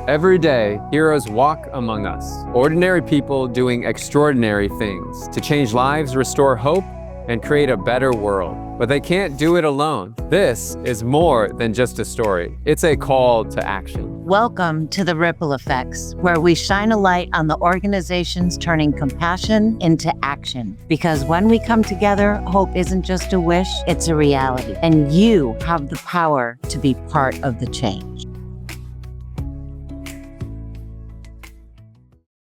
Every day, heroes walk among us, ordinary people doing extraordinary things to change lives, restore hope, and create a better world. But they can't do it alone. This is more than just a story. It's a call to action. Welcome to the Ripple Effects, where we shine a light on the organizations turning compassion into action. Because when we come together, hope isn't just a wish, it's a reality. And you have the power to be part of the change.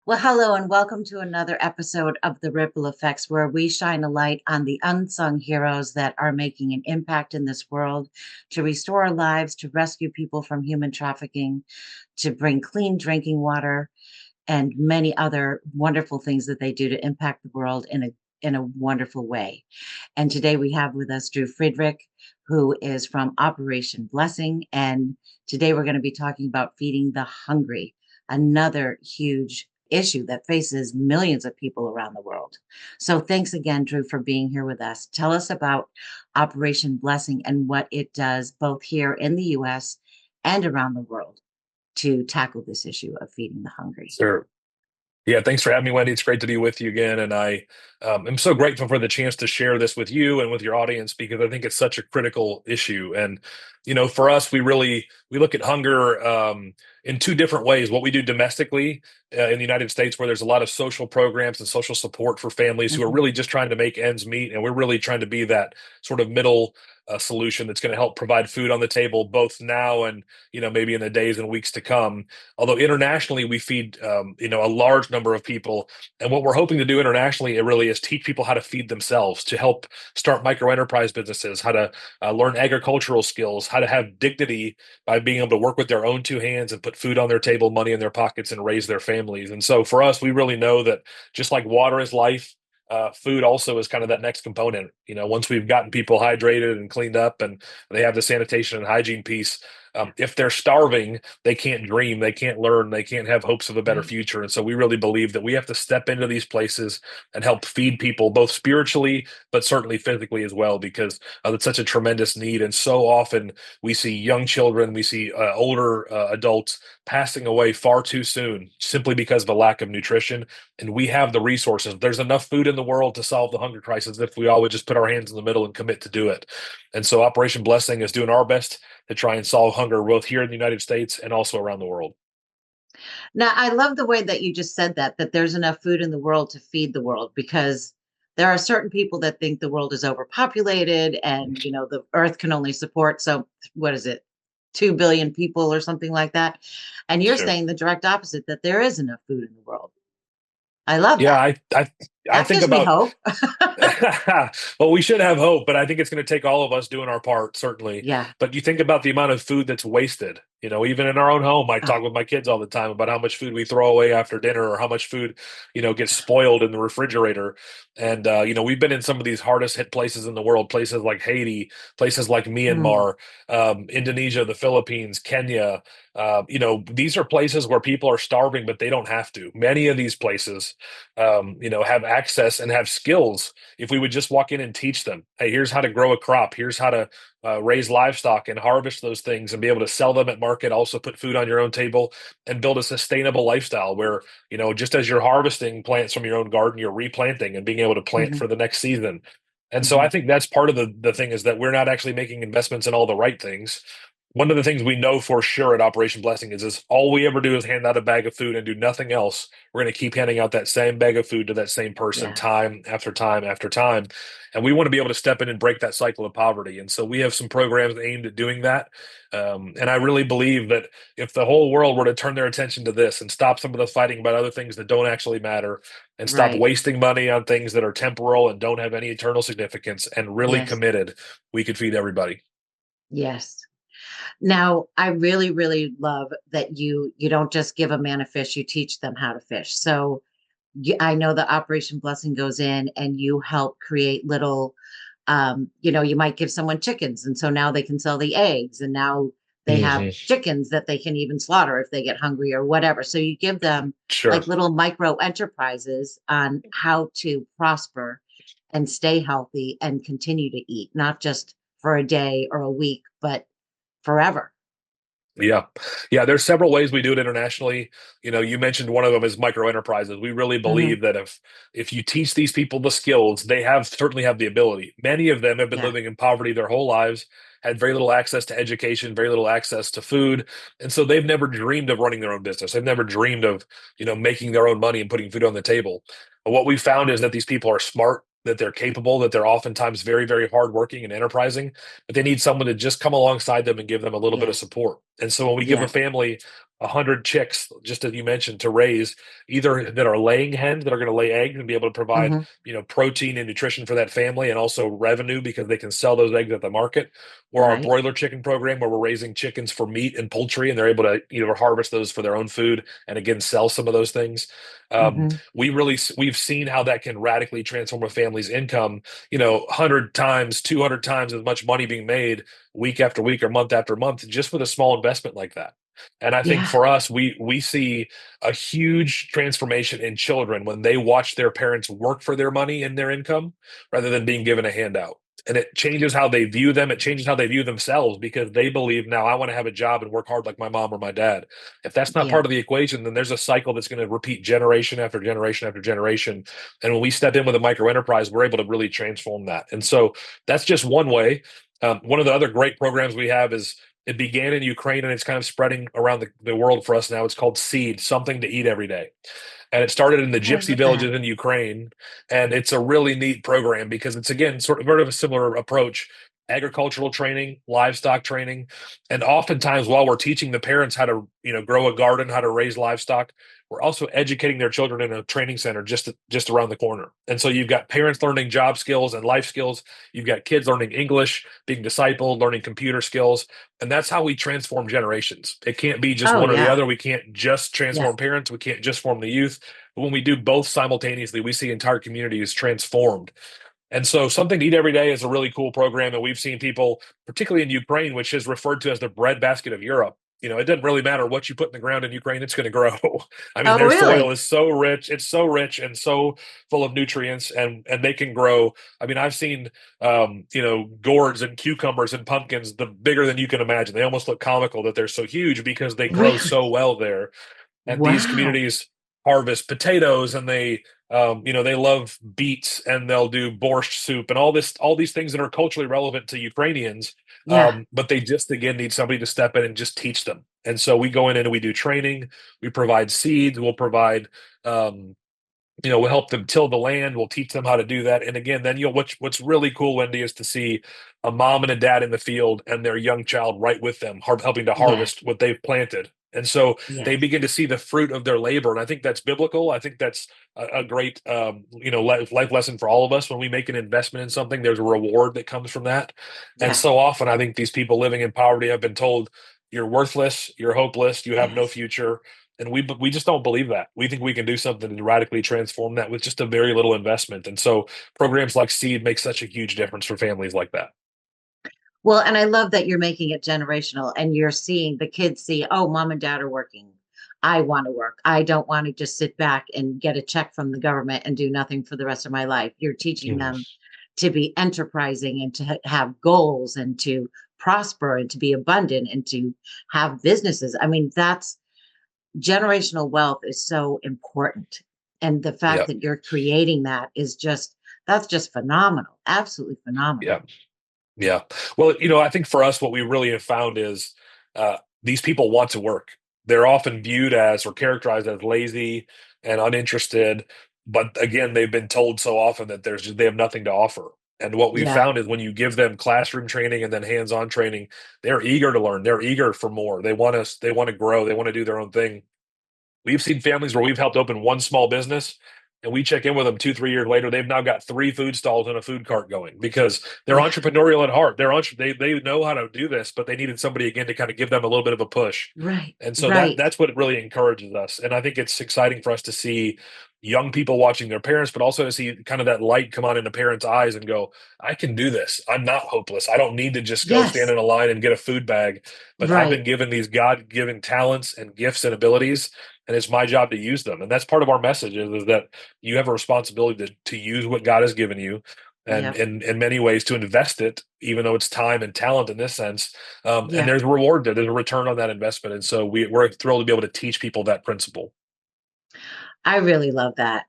Well, hello, and welcome to another episode of The Ripple Effects, where we shine a light on the unsung heroes that are making an impact in this world to restore our lives, to rescue people from human trafficking, to bring clean drinking water, and many other wonderful things that they do to impact the world in a wonderful way. And today we have with us Drew Friedrich, who is from Operation Blessing. And today we're going to be talking about feeding the hungry, another huge issue that faces millions of people around the world. So thanks again, Drew, for being here with us. Tell us about Operation Blessing and what it does both here in the US and around the world to tackle this issue of feeding the hungry. Sure. Yeah, thanks for having me, Wendy. It's great to be with you again. And I am so grateful for the chance to share this with you and with your audience because I think it's such a critical issue. And, for us, we look at hunger in two different ways. What we do domestically in the United States, where there's a lot of social programs and social support for families who are really just trying to make ends meet. And we're really trying to be that sort of middle solution that's going to help provide food on the table both now and maybe in the days and weeks to come. Although internationally we feed a large number of people, and what we're hoping to do internationally it really is teach people how to feed themselves, to help start micro enterprise businesses, how to learn agricultural skills, how to have dignity by being able to work with their own two hands and put food on their table, money in their pockets, and raise their families. And so for us, we really know that just like water is life, food also is kind of that next component. Once we've gotten people hydrated and cleaned up and they have the sanitation and hygiene piece, if they're starving, they can't dream, they can't learn, they can't have hopes of a better future. And so we really believe that we have to step into these places and help feed people both spiritually, but certainly physically as well, because it's such a tremendous need. And so often we see young children, we see older adults passing away far too soon simply because of a lack of nutrition. And we have the resources. There's enough food in the world to solve the hunger crisis if we all would just put our hands in the middle and commit to do it. And so Operation Blessing is doing our best to try and solve hunger both here in the United States and also around the world. Now, I love the way that you just said that there's enough food in the world to feed the world, because there are certain people that think the world is overpopulated and, the earth can only support, so what is it, 2 billion people or something like that. And you're Sure. saying the direct opposite, that there is enough food in the world. I love Yeah, that. I That think gives me about hope. well, we should have hope, but I think it's going to take all of us doing our part, certainly. Yeah. But you think about the amount of food that's wasted. Even in our own home, I Oh, talk with my kids all the time about how much food we throw away after dinner or how much food, gets spoiled in the refrigerator. And, we've been in some of these hardest hit places in the world, places like Haiti, places like mm, Myanmar, Indonesia, the Philippines, Kenya. These are places where people are starving, but they don't have to. Many of these places, have access and have skills. If we would just walk in and teach them, hey, here's how to grow a crop, here's how to raise livestock and harvest those things and be able to sell them at market, also put food on your own table and build a sustainable lifestyle where, just as you're harvesting plants from your own garden, you're replanting and being able to plant mhm, for the next season. And so I mhm. think that's part of the thing is that we're not actually making investments in all the right things. One of the things we know for sure at Operation Blessing is all we ever do is hand out a bag of food and do nothing else. We're going to keep handing out that same bag of food to that same person Yeah. time after time after time. And we want to be able to step in and break that cycle of poverty. And so we have some programs aimed at doing that. And I really believe that if the whole world were to turn their attention to this and stop some of the fighting about other things that don't actually matter and stop Right. wasting money on things that are temporal and don't have any eternal significance and really Yes. committed, we could feed everybody. Yes. Now, I really, really love that you don't just give a man a fish, you teach them how to fish. So I know the Operation Blessing goes in and you help create little, you might give someone chickens. And so now they can sell the eggs, and now they have Mhm. chickens that they can even slaughter if they get hungry or whatever. So you give them Sure. like little micro enterprises on how to prosper and stay healthy and continue to eat, not just for a day or a week, but forever. Yeah. Yeah. There's several ways we do it internationally. You mentioned one of them is micro enterprises. We really Hmm. believe that if you teach these people the skills, they certainly have the ability. Many of them have been Yeah. living in poverty their whole lives, had very little access to education, very little access to food. And so they've never dreamed of running their own business. They've never dreamed of, making their own money and putting food on the table. But what we found is that these people are smart, that they're capable, that they're oftentimes very, very hardworking and enterprising, but they need someone to just come alongside them and give them a little bit of Yes. support. And so when we give a Yes. family 100 chicks, just as you mentioned, to raise, either that are laying hens that are going to lay eggs and be able to provide, Hmm. protein and nutrition for that family, and also revenue because they can sell those eggs at the market, or our Right. broiler chicken program where we're raising chickens for meat and poultry, and they're able to either harvest those for their own food and again sell some of those things. Um, Hmm. we've seen how that can radically transform a family's income. 100 times, 200 times as much money being made week after week or month after month just with a small investment like that. And I think Yeah. for us, we see a huge transformation in children when they watch their parents work for their money and their income rather than being given a handout. And it changes how they view them. It changes how they view themselves because they believe now I want to have a job and work hard like my mom or my dad. If that's not Yeah. part of the equation, then there's a cycle that's going to repeat generation after generation after generation. And when we step in with a micro enterprise, we're able to really transform that. And so that's just one way. One of the other great programs we have is it began in Ukraine and it's kind of spreading around the world for us now. It's called Seed, something to eat every day. And it started in the I gypsy love that. villages in Ukraine. And it's a really neat program because it's, again, sort of a similar approach: agricultural training, livestock training. And oftentimes, while we're teaching the parents how to, grow a garden, how to raise livestock, we're also educating their children in a training center just around the corner. And so you've got parents learning job skills and life skills. You've got kids learning English, being discipled, learning computer skills. And that's how we transform generations. It can't be just Oh, one or the yeah. other. We can't just Yeah. transform parents. We can't just form the youth. But when we do both simultaneously, we see entire communities transformed. And so Something to Eat Every Day is a really cool program. And we've seen people, particularly in Ukraine, which is referred to as the breadbasket of Europe. It doesn't really matter what you put in the ground in Ukraine, it's going to grow. I mean, Oh, their soil really? is so rich. It's so rich and so full of nutrients, and they can grow. I mean, I've seen, gourds and cucumbers and pumpkins, the bigger than you can imagine. They almost look comical that they're so huge because they grow so Really? well there. And these Wow. communities harvest potatoes, and they love beets, and they'll do borscht soup and all these things that are culturally relevant to Ukrainians. Yeah. But they just, again, need somebody to step in and just teach them. And so we go in and we do training. We provide seeds. We'll provide, um, we'll help them till the land. We'll teach them how to do that. And again, then what's really cool, Wendy, is to see a mom and a dad in the field and their young child right with them, helping to Yes. harvest what they've planted. And so they Yes. begin to see the fruit of their labor. And I think that's biblical. I think that's a great, life lesson for all of us. When we make an investment in something, there's a reward that comes from that. And Yeah. so often, I think these people living in poverty have been told, "You're worthless. You're hopeless. You have no Yes. future." And we just don't believe that. We think we can do something to radically transform that with just a very little investment. And so programs like Seed make such a huge difference for families like that. Well, and I love that you're making it generational and you're seeing the kids see, oh, mom and dad are working. I want to work. I don't want to just sit back and get a check from the government and do nothing for the rest of my life. You're teaching Mhm. them to be enterprising and to have goals and to prosper and to be abundant and to have businesses. I mean, that's generational wealth is so important. And the fact Yeah, that you're creating that is just, that's just phenomenal. Absolutely phenomenal. yeah, yeah. Well, I think for us, what we really have found is these people want to work. They're often viewed as or characterized as lazy and uninterested. But again, they've been told so often that they have nothing to offer. And what we've Yeah. found is when you give them classroom training and then hands-on training, they're eager to learn. They're eager for more. They want to grow. They want to do their own thing. We've seen families where we've helped open one small business, and we check in with them 2, 3 years later. They've now got 3 food stalls and a food cart going because they're Yeah. entrepreneurial at heart. They know how to do this, but they needed somebody again to kind of give them a little bit of a push. Right. And so Right. that's what really encourages us. And I think it's exciting for us to see young people watching their parents, but also to see kind of that light come on in a parent's eyes and go, I can do this. I'm not hopeless. I don't need to just go stand Yes. in a line and get a food bag, but I've Right. been given these God-given talents and gifts and abilities, and it's my job to use them. And that's part of our message is that you have a responsibility to use what God has given you. and Yeah. in many ways to invest it, even though it's time and talent in this sense. And Yeah. there's a reward there, there's a return on that investment. And so we're thrilled to be able to teach people that principle. I really love that.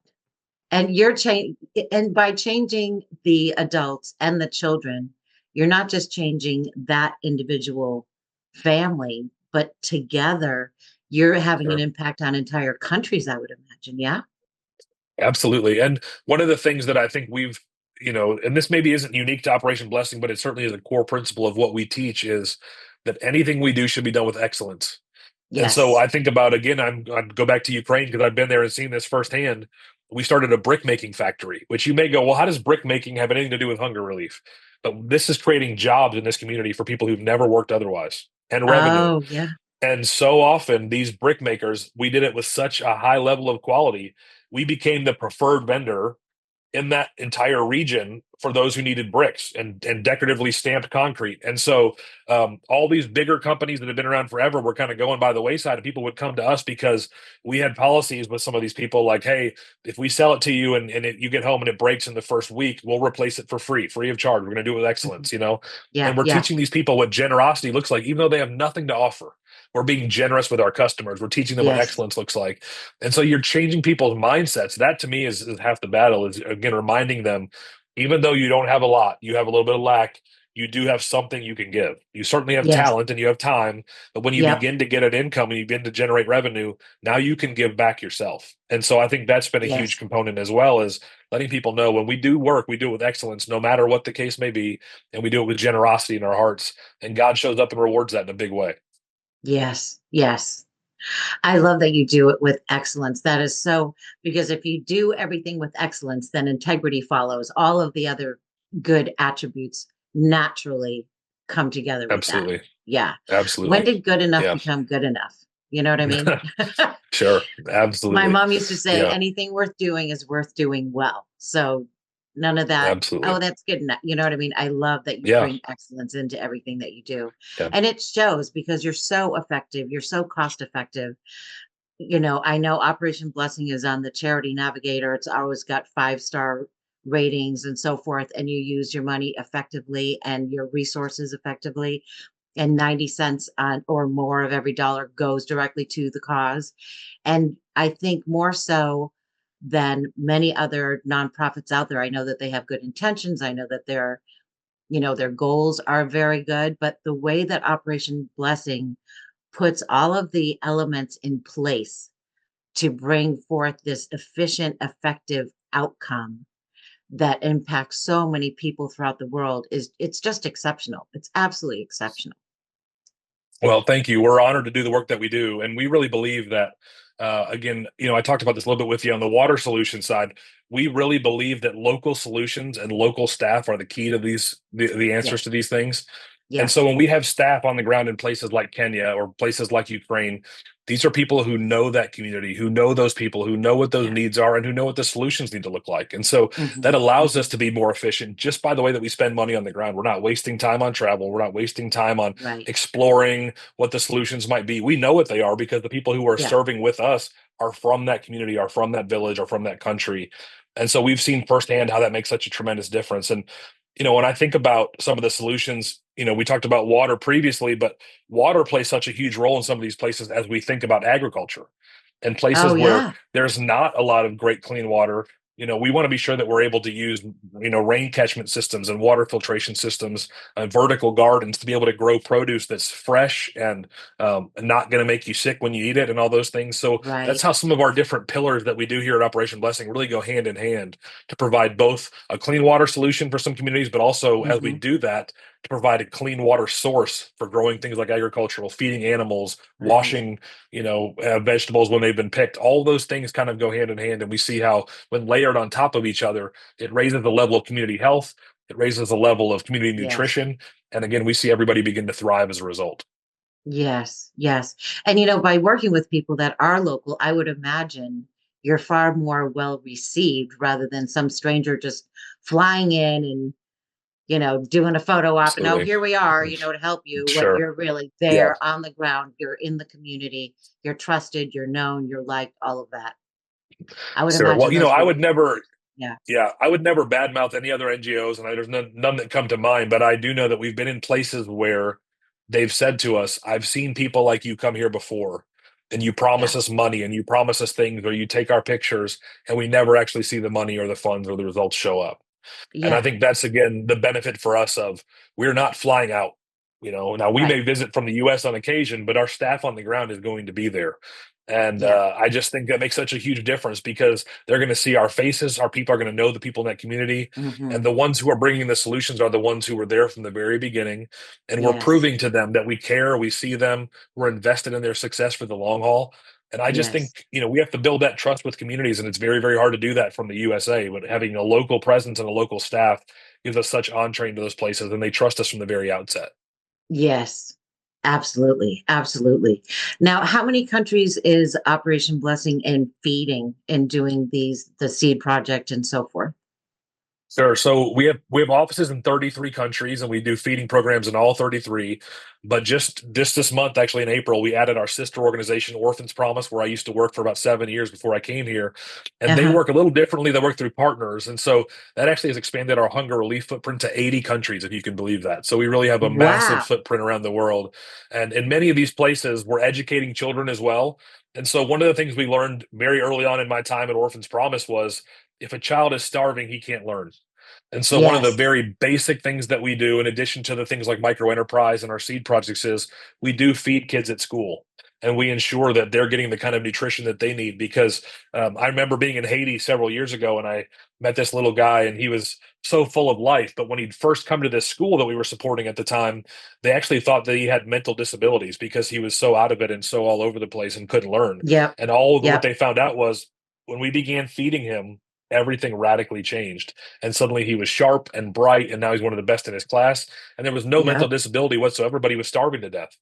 And you're change and by changing the adults and the children, you're not just changing that individual family, but together you're having an Sure. impact on entire countries, I would imagine. Yeah. Absolutely. And one of the things that I think we've, and this maybe isn't unique to Operation Blessing, but it certainly is a core principle of what we teach is that anything we do should be done with excellence. And so Yes. I think about, again, I'd go back to Ukraine because I've been there and seen this firsthand. We started a brick making factory, which you may go, well, how does brick making have anything to do with hunger relief? But this is creating jobs in this community for people who've never worked otherwise, and revenue. Oh, yeah. And so often, these brick makers, we did it with such a high level of quality. We became the preferred vendor in that entire region for those who needed bricks and decoratively stamped concrete. And so all these bigger companies that have been around forever were kind of going by the wayside, and people would come to us because we had policies with some of these people like, hey, if we sell it to you and you get home and it breaks in the first week, we'll replace it for free of charge. We're going to do it with Mhm. excellence, Yeah. and we're Yeah. teaching these people what generosity looks like, even though they have nothing to offer. We're being generous with our customers. We're teaching them what Yes. excellence looks like. And so you're changing people's mindsets. That to me is half the battle, is again reminding them, even though you don't have a lot, you have a little bit of lack, you do have something you can give. You certainly have Yes. talent and you have time, but when you Yep. begin to get an income and you begin to generate revenue, now you can give back yourself. And so I think that's been a huge Yes. component as well, is letting people know when we do work, we do it with excellence, no matter what the case may be, and we do it with generosity in our hearts. And God shows up and rewards that in a big way. Yes. Yes. I love that you do it with excellence. That is so, because if you do everything with excellence, then integrity follows. All of the other good attributes naturally come together with that. Absolutely. Yeah. When Absolutely. did good enough Yeah. become good enough? You know what I mean? Sure. My Absolutely. mom used to say Yeah. anything worth doing is worth doing well. So none of that, oh, Absolutely. that's good enough. You know what I mean? I love that you Yeah. bring excellence into everything that you do. Yeah. And it shows because you're so effective, you're so cost effective. I know Operation Blessing is on the Charity Navigator. It's always got 5-star ratings and so forth, and you use your money effectively and your resources effectively. And 90 cents on or more of every dollar goes directly to the cause. And I think more so than many other nonprofits out there. I know that they have good intentions. I know that their goals are very good, but the way that Operation Blessing puts all of the elements in place to bring forth this efficient, effective outcome that impacts so many people throughout the world it's just exceptional. It's absolutely exceptional. Well, thank you. We're honored to do the work that we do. And we really believe that, again, I talked about this a little bit with you on the water solution side. We really believe that local solutions and local staff are the key to the answers Yes. to these things. And so Yes. when we have staff on the ground in places like Kenya or places like Ukraine, these are people who know that community, who know those people, who know what those Yeah. needs are, and who know what the solutions need to look like. And so that Mhm. allows us Mhm. to be more efficient just by the way that we spend money on the ground. We're not wasting time on travel. We're not wasting time on Right. exploring what the solutions might be. We know what they are because the people who are Yeah. serving with us are from that community, are from that village, or from that country. And so we've seen firsthand how that makes such a tremendous difference. And when I think about some of the solutions, we talked about water previously, but water plays such a huge role in some of these places as we think about agriculture and places Oh, where yeah. there's not a lot of great clean water. We want to be sure that we're able to use, rain catchment systems and water filtration systems, vertical gardens to be able to grow produce that's fresh and not going to make you sick when you eat it and all those things. So that's Right. how some of our different pillars that we do here at Operation Blessing really go hand in hand to provide both a clean water solution for some communities, but also as we Mhm. do that, to provide a clean water source for growing things like agricultural, feeding animals, Right. washing, vegetables when they've been picked. All those things kind of go hand in hand, and we see how when layered on top of each other, it raises the level of community health, it raises the level of community Yes. nutrition, and again, we see everybody begin to thrive as a result. Yes. Yes. And by working with people that are local, I would imagine you're far more well received rather than some stranger just flying in and doing a photo op and, "Oh, Absolutely. here we are," to help you, when Sure. you're really Yeah. there on the ground, you're in the community, you're trusted, you're known, you're liked, all of that. I would Sure. Well, imagine those I are would never Yeah. Yeah, I would never badmouth any other NGOs, and there's none that come to mind. But I do know that we've been in places where they've said to us, "I've seen people like you come here before, and you Yeah. promise us money and you promise us things, or you take our pictures, and we never actually see the money or the funds or the results show up." And I Yeah. think that's again the benefit for us of we're not flying out. Now we Right. may visit from the US on occasion, but our staff on the ground is going to be there. And Yeah. I just think that makes such a huge difference because they're going to see our faces. Our people are going to know the people in that community. And Hmm. the ones who are bringing the solutions are the ones who were there from the very beginning. And we're Yes. proving to them that we care, we see them, we're invested in their success for the long haul. And I just Yes. think, we have to build that trust with communities, and it's very, very hard to do that from the USA. But having a local presence and a local staff gives us such entree into those places, and they trust us from the very outset. Yes. Absolutely. Absolutely. Now, how many countries is Operation Blessing in feeding and doing the seed project and so forth? Sure. So we have offices in 33 countries, and we do feeding programs in all 33. But just this month, actually in April, we added our sister organization, Orphans Promise, where I used to work for about 7 years before I came here. And they Uh-huh. work a little differently. They work through partners, and so that actually has expanded our hunger relief footprint to 80 countries, if you can believe that. So we really have a massive Wow. footprint around the world. And in many of these places, we're educating children as well. And so one of the things we learned very early on in my time at Orphans Promise was if a child is starving, he can't learn. And so one of the Yes. very basic things that we do, in addition to the things like micro enterprise and our seed projects, is we do feed kids at school. And we ensure that they're getting the kind of nutrition that they need. Because I remember being in Haiti several years ago, and I met this little guy, and he was so full of life. But when he'd first come to this school that we were supporting at the time, they actually thought that he had mental disabilities because he was so out of it and so all over the place and couldn't learn. Yep. And all of what Yep. they found out was when we began feeding him, everything radically changed, and suddenly he was sharp and bright, and now he's one of the best in his class, and there was no mental Yep. disability whatsoever, but he was starving to death.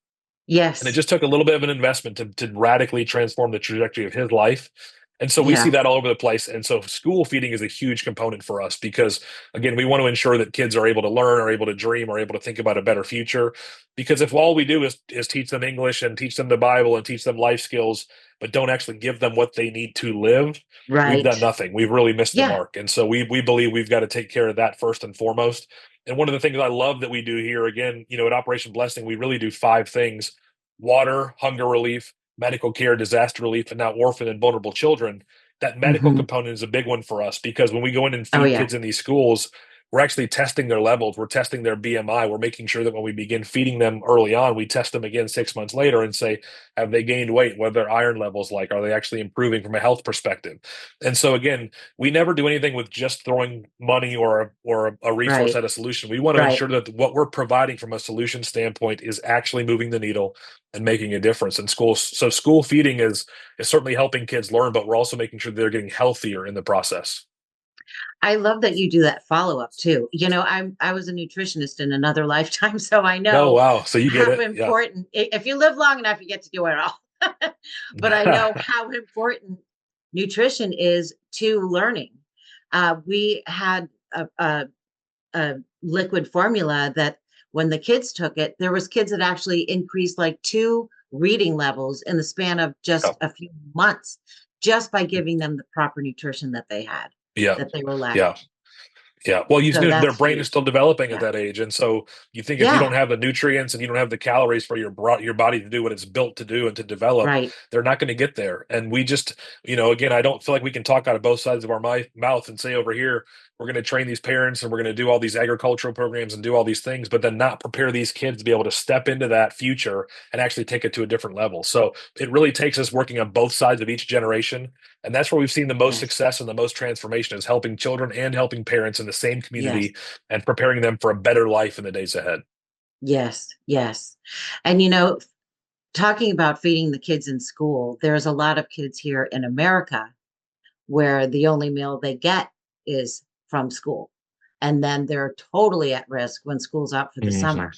And it Yes. just took a little bit of an investment to radically transform the trajectory of his life. And so we see Yeah. that all over the place. And so school feeding is a huge component for us because, again, we want to ensure that kids are able to learn, are able to dream, are able to think about a better future. Because if all we do is teach them English and teach them the Bible and teach them life skills, but don't actually give them what they need to live, we've Right. done nothing. We've really missed the Yeah. mark. And so we believe we've got to take care of that first and foremost. And one of the things I love that we do here, again, at Operation Blessing, we really do 5 things: water, hunger relief, medical care, disaster relief, and now orphan and vulnerable children. That medical Hmm. component is a big one for us because when we go in and Oh, feed yeah. kids in these schools, we're actually testing their levels. We're testing their BMI. We're making sure that when we begin feeding them early on, we test them again 6 months later and say, have they gained weight? What are their iron levels like? Are they actually improving from a health perspective? And so, again, we never do anything with just throwing money or a resource Right. at a solution. We want to Right. ensure that what we're providing from a solution standpoint is actually moving the needle and making a difference in schools. So school feeding is certainly helping kids learn, but we're also making sure they're getting healthier in the process. I love that you do that follow-up too. I was a nutritionist in another lifetime, so I Oh, know wow. So you get how it. Yeah. important if you live long enough, you get to do it all. But I know how important nutrition is to learning. We had a liquid formula that when the kids took it, there was kids that actually increased like 2 reading levels in the span of Yeah. just a few months, just by giving them the proper nutrition Yeah. that they were Yeah. lacking. Yeah. Well, So their that's brain is huge. still developing at Yeah. that age. And so you think if you Yeah. don't have the nutrients and you don't have the calories for your body to do what it's built to do and to develop, Right. they're not going to get there. And we just, again, I don't feel like we can talk out of both sides of our mouth and say over here, we're going to train these parents and we're going to do all these agricultural programs and do all these things, but then not prepare these kids to be able to step into that future and actually take it to a different level. So it really takes us working on both sides of each generation. And that's where we've seen the most Yes. success and the most transformation is helping children and helping parents in the same Yes. community and preparing them for a better life in the days ahead. Yes. Yes. And talking about feeding the kids in school, there's a lot of kids here in America where the only meal they get is from school. And then they're totally at risk when school's out for the Mhm. summer.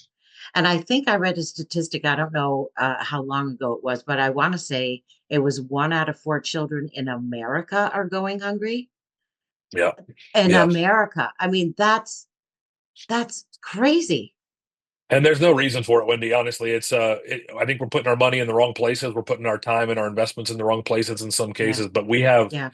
And I think I read a statistic, I don't know how long ago it was, but I want to say it was 1 out of 4 children in America are going hungry. Yeah. In Yeah. America. I mean, that's crazy. And there's no reason for it, Wendy. Honestly, I think we're putting our money in the wrong places. We're putting our time and our investments in the wrong places in some Yeah. cases. But we have, Yeah.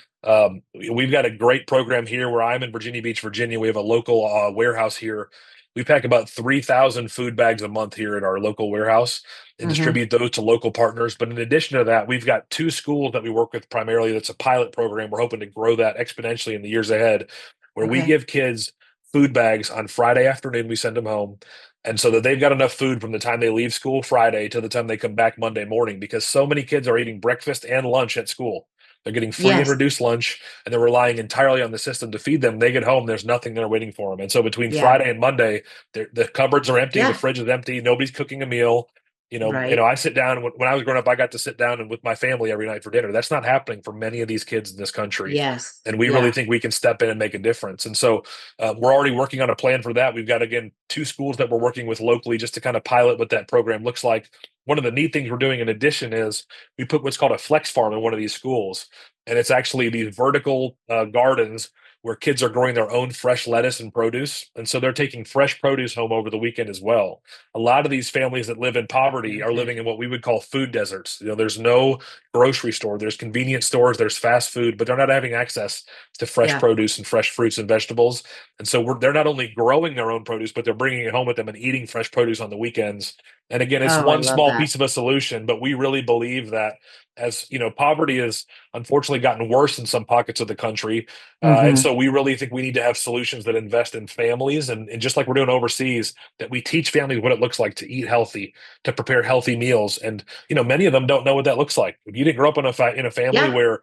we've got a great program here where I'm in Virginia Beach, Virginia. We have a local warehouse here. We pack about 3,000 food bags a month here at our local warehouse and Hmm. distribute those to local partners. But in addition to that, we've got two schools that we work with primarily. That's a pilot program. We're hoping to grow that exponentially in the years ahead, where we Okay. give kids food bags on Friday afternoon. We send them home, and so that they've got enough food from the time they leave school Friday to the time they come back Monday morning, because so many kids are eating breakfast and lunch at school. They're getting free and Yes. reduced lunch, and they're relying entirely on the system to feed them. They get home, there's nothing there waiting for them. And so between Yeah. Friday and Monday, the cupboards are empty, the Yeah. fridge is empty, nobody's cooking a meal. Right. I sit down when I was growing up, I got to sit down and with my family every night for dinner. That's not happening for many of these kids in this country. Yes. And we really Yeah. think we can step in and make a difference. And so we're already working on a plan for that. We've got, again, two schools that we're working with locally just to kind of pilot what that program looks like. One of the neat things we're doing in addition is we put what's called a flex farm in one of these schools. And it's actually these vertical gardens where kids are growing their own fresh lettuce and produce. And so they're taking fresh produce home over the weekend as well. A lot of these families that live in poverty Very are good. living in what we would call food deserts. There's no grocery store, there's convenience stores, there's fast food, but they're not having access to fresh Yeah. produce and fresh fruits and vegetables. And so they're not only growing their own produce, but they're bringing it home with them and eating fresh produce on the weekends. And again, it's Oh, I one love small that. piece of a solution, but we really believe that, as poverty has unfortunately gotten worse in some pockets of the country. And Hmm. so we really think we need to have solutions that invest in families, and just like we're doing overseas, that we teach families what it looks like to eat healthy, to prepare healthy meals. And many of them don't know what that looks like. If you didn't grow up in a family Yeah. where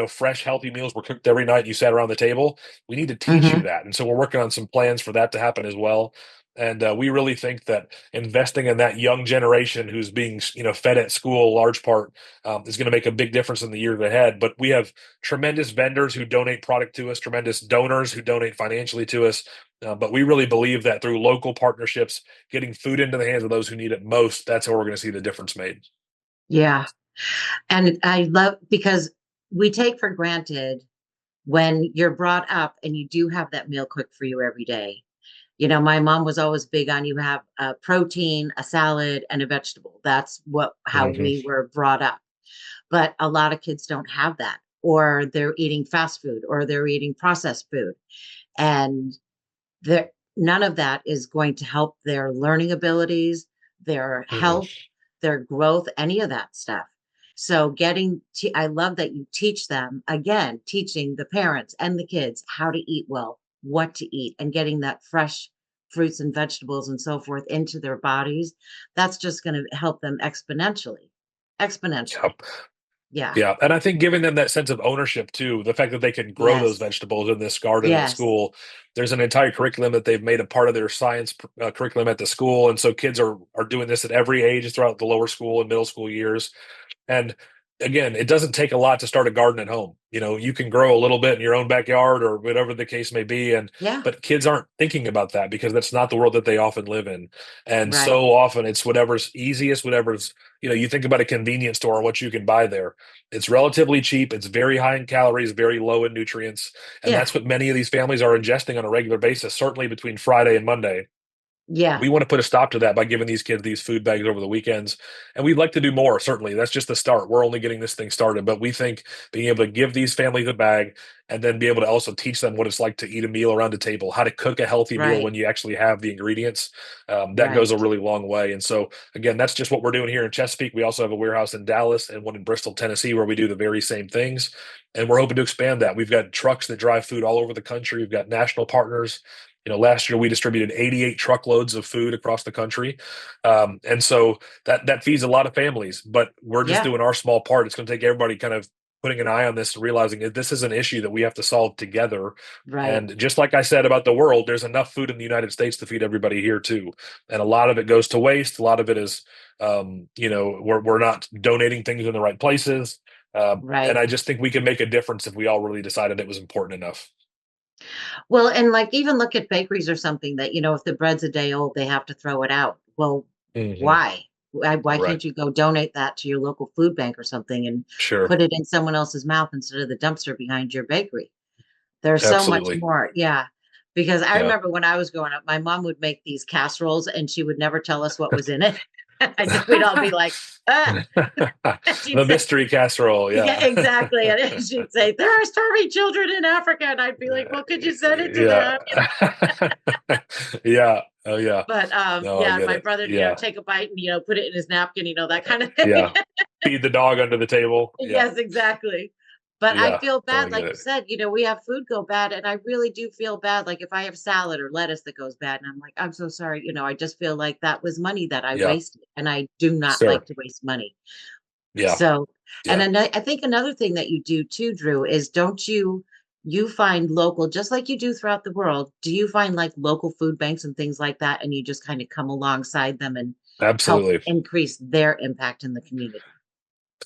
fresh healthy meals were cooked every night, you sat around the table, we need to teach you Hmm. that. And so we're working on some plans for that to happen as well. And we really think that investing in that young generation who's being fed at school, large part, is going to make a big difference in the years ahead. But we have tremendous vendors who donate product to us, tremendous donors who donate financially to us. But we really believe that through local partnerships, getting food into the hands of those who need it most, that's how we're going to see the difference made. Yeah. And I love, because we take for granted when you're brought up and you do have that meal cooked for you every day. My mom was always big on, you have a protein, a salad, and a vegetable. That's how Hmm. we were brought up. But a lot of kids don't have that, or they're eating fast food, or they're eating processed food. And there, none of that is going to help their learning abilities, their Hmm. health, their growth, any of that stuff. So I love that you teach them, again, teaching the parents and the kids how to eat well, what to eat, and getting that fresh fruits and vegetables and so forth into their bodies. That's just going to help them exponentially. Exponentially. Yep. Yeah. Yeah, and I think giving them that sense of ownership too, the fact that they can grow those Yes. vegetables in this garden at Yes. school. There's an entire curriculum that they've made a part of their science curriculum at the school, and so kids are doing this at every age throughout the lower school and middle school years. And again, it doesn't take a lot to start a garden at home. You can grow a little bit in your own backyard or whatever the case may be. And Yeah. but kids aren't thinking about that because that's not the world that they often live in. And Right. so often it's whatever's easiest, whatever's, you think about a convenience store and what you can buy there. It's relatively cheap, it's very high in calories, very low in nutrients. And Yeah. that's what many of these families are ingesting on a regular basis, certainly between Friday and Monday. Yeah. We want to put a stop to that by giving these kids these food bags over the weekends. And we'd like to do more, certainly. That's just the start. We're only getting this thing started. But we think being able to give these families a bag and then be able to also teach them what it's like to eat a meal around a table, how to cook a healthy meal Right. when you actually have the ingredients, that goes a Right. really long way. And so, again, that's just what we're doing here in Chesapeake. We also have a warehouse in Dallas and one in Bristol, Tennessee, where we do the very same things. And we're hoping to expand that. We've got trucks that drive food all over the country. We've got national partners. Last year we distributed 88 truckloads of food across the country, and so that feeds a lot of families. But we're just Yeah. doing our small part. It's going to take everybody kind of putting an eye on this and realizing that this is an issue that we have to solve together. Right. And just like I said about the world, there's enough food in the United States to feed everybody here too. And a lot of it goes to waste. A lot of it is, we're not donating things in the right places. And Right. I just think we can make a difference if we all really decided it was important enough. Well, and like, even look at bakeries or something that, if the bread's a day old, they have to throw it out. Well, Hmm. why? Why Right. can't you go donate that to your local food bank or something and Sure. put it in someone else's mouth instead of the dumpster behind your bakery? There's so much Absolutely. more. Yeah. Because I Yeah. remember when I was growing up, my mom would make these casseroles and she would never tell us what was in it. We'd all be like, ah. She'd The say, mystery casserole. yeah, Yeah. exactly. And then she'd say, there are starving children in Africa. And I'd be like, well, could you send it to them? Yeah. Yeah. Oh, yeah. But No, I yeah, get my it. brother, Yeah. take a bite and, put it in his napkin, that kind of thing. Yeah. Feed the dog under the table. Yeah. Yes, exactly. But I Yeah. feel bad, Totally like get you it. said, we have food go bad, and I really do feel bad. Like if I have salad or lettuce that goes bad, and I'm like, I'm so sorry. I just feel like that was money that I Yeah. wasted, and I do not like Sure. to waste money. Yeah. So, and Yeah. I think another thing that you do too, Drew, is don't you find local, just like you do throughout the world, do you find like local food banks and things like that, and you just kind of come alongside them and help Absolutely. increase their impact in the community?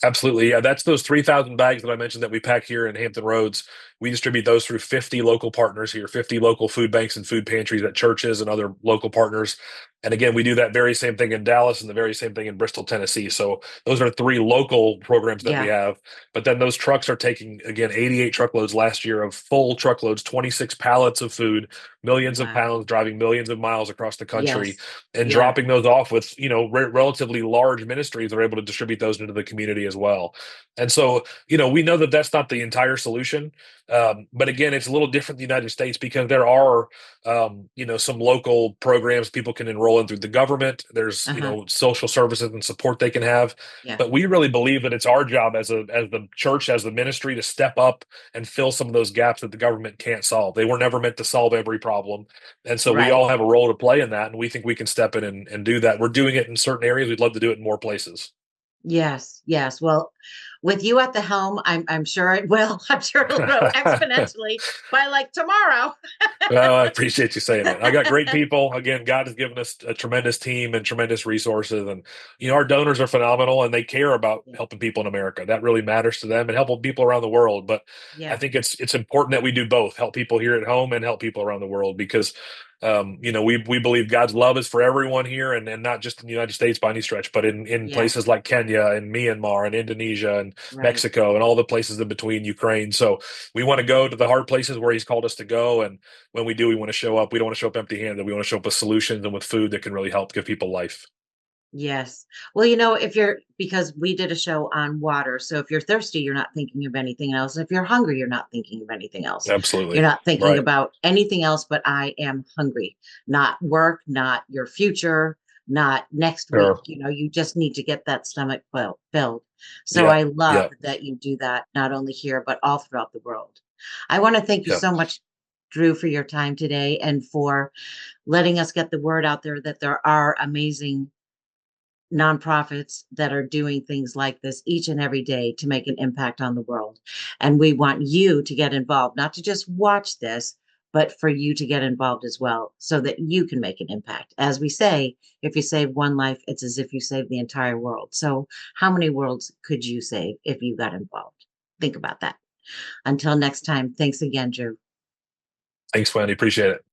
Absolutely. Yeah. That's those 3,000 bags that I mentioned that we pack here in Hampton Roads. We distribute those through 50 local partners here, 50 local food banks and food pantries at churches and other local partners. And again, we do that very same thing in Dallas and the very same thing in Bristol, Tennessee. So those are 3 local programs that we Yeah. have. But then those trucks are taking, again, 88 truckloads last year of full truckloads, 26 pallets of food, millions of Wow. pounds, driving millions of miles across the country Yes. and Yeah. dropping those off with, relatively large ministries that are able to distribute those into the community as well. And so, we know that that's not the entire solution. But again, it's a little different in the United States because there are, some local programs people can enroll in through the government. There's, Uh-huh. social services and support they can have. Yeah. But we really believe that it's our job as the church, as the ministry, to step up and fill some of those gaps that the government can't solve. They were never meant to solve every problem, and so we Right. all have a role to play in that. And we think we can step in and do that. We're doing it in certain areas. We'd love to do it in more places. Yes, yes. Well, with you at the helm, I'm sure it will. I'm sure it'll grow exponentially by like tomorrow. Well, I appreciate you saying that. I got great people. Again, God has given us a tremendous team and tremendous resources. And, our donors are phenomenal and they care about helping people in America. That really matters to them and helping people around the world. But I Yeah. think it's important that we do both, help people here at home and help people around the world because, we believe God's love is for everyone here and not just in the United States by any stretch, but in Yeah. places like Kenya and Myanmar and Indonesia and Right. Mexico and all the places in between Ukraine. So we want to go to the hard places where he's called us to go. And when we do, we want to show up. We don't want to show up empty handed. We want to show up with solutions and with food that can really help give people life. Yes. Well, because we did a show on water. So if you're thirsty, you're not thinking of anything else. If you're hungry, you're not thinking of anything else. You're Absolutely. not thinking Right. about anything else, but I am hungry, not work, not your future, not next week. Sure. You just need to get that stomach filled. So Yeah. I love Yeah. that you do that, not only here, but all throughout the world. I want to thank you Yeah. so much, Drew, for your time today and for letting us get the word out there that there are amazing nonprofits that are doing things like this each and every day to make an impact on the world. And we want you to get involved, not to just watch this, but for you to get involved as well so that you can make an impact. As we say, if you save one life, it's as if you saved the entire world. So how many worlds could you save if you got involved? Think about that. Until next time, thanks again, Drew. Thanks, Wendy. Appreciate it.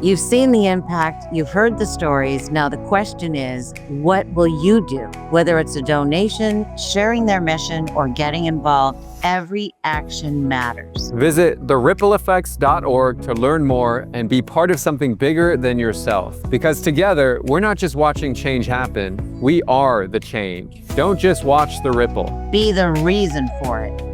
You've seen the impact, you've heard the stories. Now the question is, what will you do? Whether it's a donation, sharing their mission, or getting involved, every action matters. Visit therippleeffects.org to learn more and be part of something bigger than yourself. Because together, we're not just watching change happen, we are the change. Don't just watch the ripple. Be the reason for it.